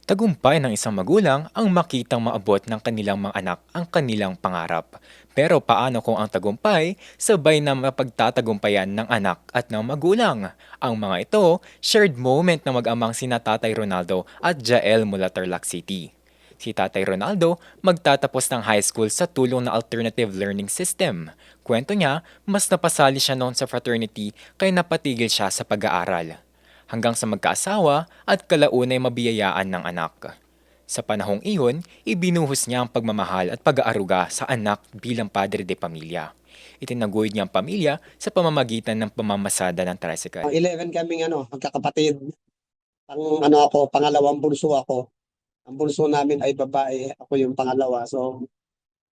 Tagumpay ng isang magulang ang makitang maabot ng kanilang mga anak ang kanilang pangarap. Pero paano kung ang tagumpay sabay na mapagtatagumpayan ng anak at ng magulang? Ang mga ito, shared moment na mag-amang sina Tatay Ronaldo at Jael mula Tarlac City. Si Tatay Ronaldo magtatapos ng high school sa tulong ng alternative learning system. Kwento niya, mas napasali siya noon sa fraternity kaya napatigil siya sa pag-aaral hanggang sa magkaasawa at kalaunay mabiyayaan ng anak. Sa panahong iyon, ibinuhos niya ang pagmamahal at pag-aaruga sa anak bilang padre de pamilya. Itinaguyod niya ang pamilya sa pamamagitan ng pamamasada ng tricycle. 11 kaming magkakapatid. Ako, pangalawang bunso ako. Ang bunso namin ay babae, ako yung pangalawa. So,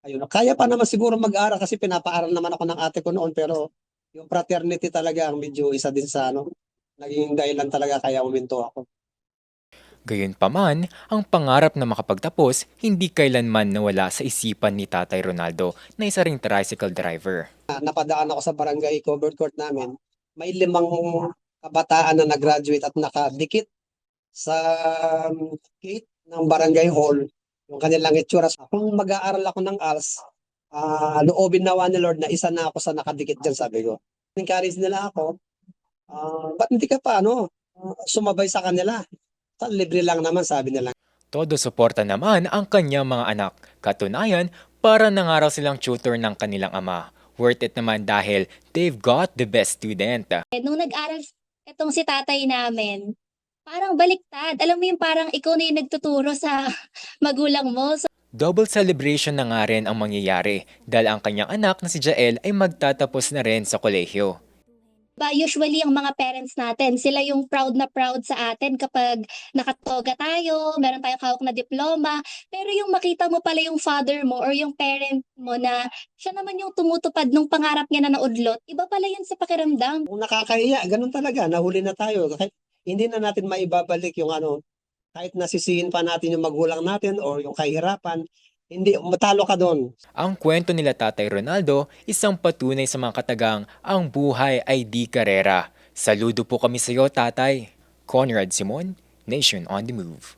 ayun, kaya pa naman siguro mag-aral kasi pinapaaral naman ako ng ate ko noon, pero yung fraternity talaga ang medyo isa din sa naging dahilan talaga kaya uminto ako. Gayunpaman, ang pangarap na makapagtapos hindi kailanman nawala sa isipan ni Tatay Ronaldo na isa ring tricycle driver. Napadaan ako sa barangay covered court namin. May 5 kabataan na nag-graduate at nakadikit sa gate ng barangay hall yung kanilang itsura. Kung mag-aaral ako ng ALS, loobin nawa ni Lord na isa na ako sa nakadikit dyan, sabi ko. Encourage nila ako, ba't hindi ka pa sumabay sa kanila? Libre lang naman, sabi nila. Todo suporta naman ang kanyang mga anak. Katunayan, para nangaral silang tutor ng kanilang ama. Worth it naman dahil they've got the best student. Nung nag-aral itong si tatay namin, parang baliktad. Alam mo yung parang ikaw na yung nagtuturo sa magulang mo. So, Double celebration na nga rin ang mangyayari dahil ang kanyang anak na si Jael ay magtatapos na rin sa kolehiyo. usually ang mga parents natin, sila yung proud na proud sa atin kapag nakatoga tayo, meron tayong hawak na diploma. Pero yung makita mo pala yung father mo or yung parent mo na siya naman yung tumutupad ng pangarap niya na naudlot, iba pala yun sa pakiramdam. Kung nakakahiya, ganun talaga, nahuli na tayo. Kahit hindi na natin maibabalik yung kahit nasisihin pa natin yung magulang natin or yung kahirapan, hindi, matalo ka doon. Ang kwento nila Tatay Ronaldo, isang patunay sa mga katagang ang buhay ay di karera. Saludo po kami sa iyo, Tatay. Conrad Simon, Nation on the Move.